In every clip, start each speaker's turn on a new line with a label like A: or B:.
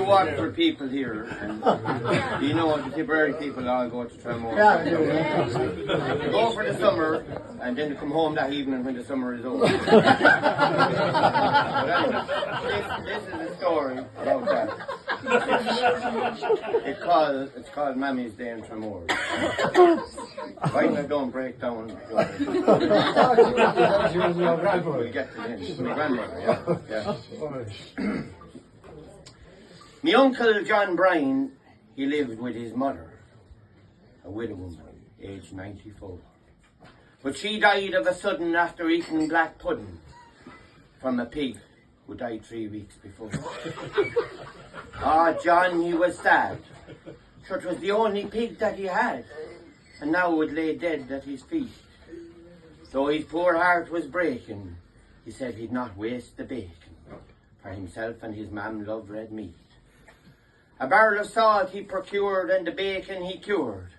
A: two Waterford people here, and you know the Tipperary people all go to Tramore. They go for the summer, and then they come home that evening when the summer is over. But anyway, this is a story about that. It's called Mammy's Day in Tramore. Why not don't break down? We'll get to him. My grandmother, yeah. My uncle John Bryan, he lived with his mother, a widow woman, aged 94. But she died of a sudden after eating black pudding from a pig who died 3 weeks before. John, he was sad. Sure, it was the only pig that he had, and now it lay dead at his feet. Though his poor heart was breaking, he said he'd not waste the bacon, for himself and his mam loved red meat. A barrel of salt he procured, and the bacon he cured.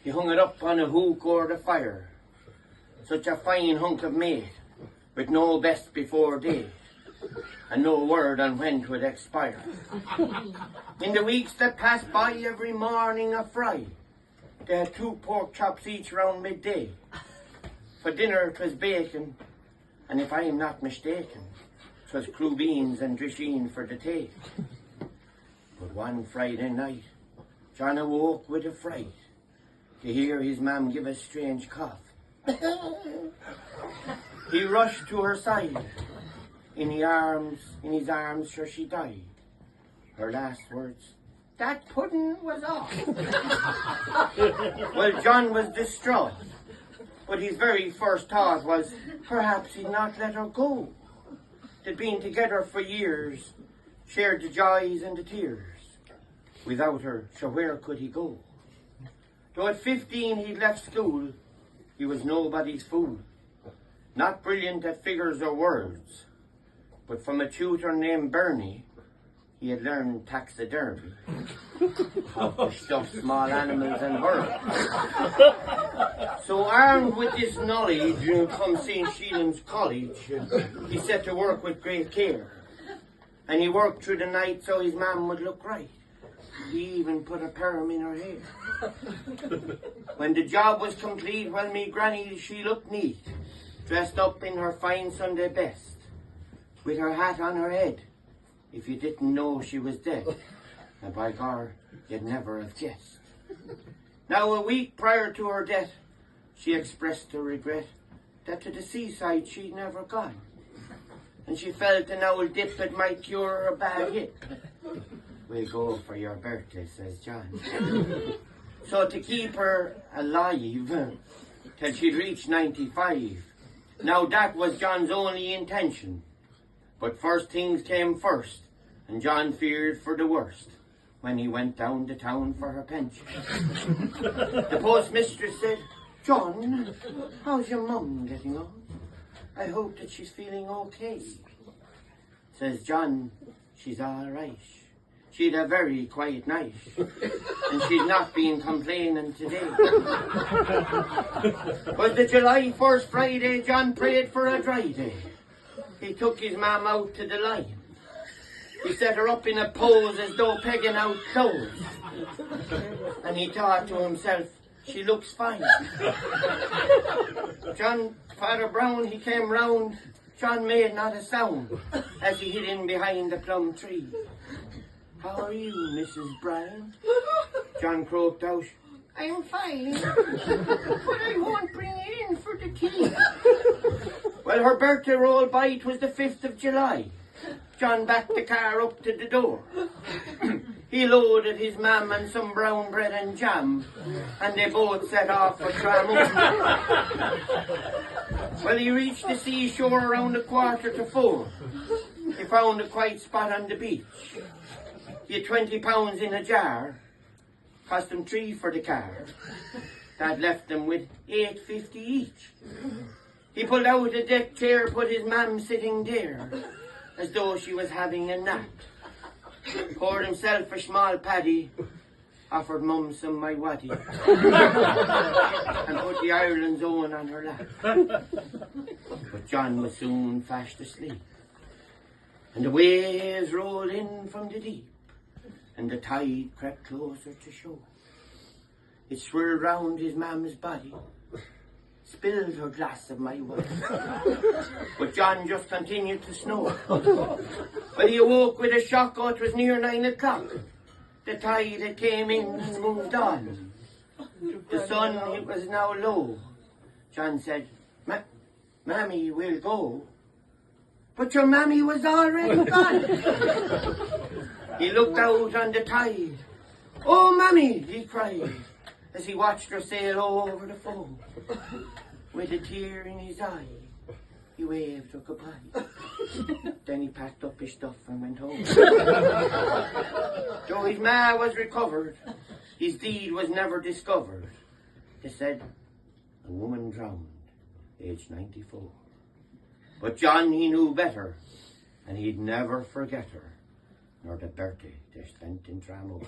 A: He hung it up on a hook o'er the fire. Such a fine hunk of meat, with no best before date, and no word on when 'twould expire. In the weeks that passed by, every morning a fry, they had 2 pork chops each round midday. For dinner 'twas bacon, and if I am not mistaken, 'twas crew beans and drisheen for the take. But one Friday night, John awoke with a fright to hear his mam give a strange cough. He rushed to her side. In his arms, sure she died. Her last words, "That pudding was off." Well, John was distraught, but his very first thought was, perhaps he'd not let her go. They'd been together for years, shared the joys and the tears. Without her, so where could he go? Though at 15 he'd left school, he was nobody's fool. Not brilliant at figures or words, but from a tutor named Bernie, he had learned taxidermy, how to stuff small animals and birds. So armed with this knowledge from St. Sheelan's College, he set to work with great care. And he worked through the night so his mam would look right. He even put a perm in her hair. When the job was complete, well, me granny, she looked neat, dressed up in her fine Sunday best, with her hat on her head. If you didn't know she was dead, and by God, you'd never have guessed. Now, a week prior to her death, she expressed her regret that to the seaside she'd never gone, and she felt an old dip that might cure her bad hip. "We'll go for your birthday," says John. So to keep her alive till she'd reached 95, now that was John's only intention. But first things came first, and John feared for the worst when he went down to town for her pension. The postmistress said, "John, how's your mum getting on? I hope that she's feeling okay." Says John, "She's all right. She'd a very quiet night, and she's not been complaining today." Was the July 1st Friday, John prayed for a dry day. He took his mam out to the line. He set her up in a pose as though pegging out clothes. And he thought to himself, "She looks fine." John, Father Brown, he came round. John made not a sound as he hid in behind the plum tree. "How are you, Mrs. Bryan?" John croaked out, "I'm fine, but I won't bring you in for the tea." Well, her birthday rolled by. It was the 5th of July. John backed the car up to the door. He loaded his mam and some brown bread and jam, and they both set off for Tramore. Well, he reached the seashore around 3:15. He found a quiet spot on the beach. He had £20 in a jar, cost him £3 for the car. That left him with £8.50 each. He pulled out a deck chair, put his mam sitting there, as though she was having a nap. Poured himself a small paddy, offered mum some my waddy, and put the Ireland's own on her lap. But John was soon fast asleep, and the waves rolled in from the deep. and the tide crept closer to shore. It swirled round his mam's body, spilled her glass of my wine. But John just continued to snore. Well, he awoke with a shock, oh, it was near 9 o'clock. The tide had came in and moved on. The sun, it was now low. John said, Mammy, we'll go. But your mammy was already gone. He looked out on the tide. Oh, Mammy, he cried, as he watched her sail over the foam. With a tear in his eye, he waved her goodbye. Then he packed up his stuff and went home. Though his ma was recovered, his deed was never discovered. They said, a woman drowned, aged 94. But John, he knew better, and he'd never forget her, nor the birthday they spent in Tramore.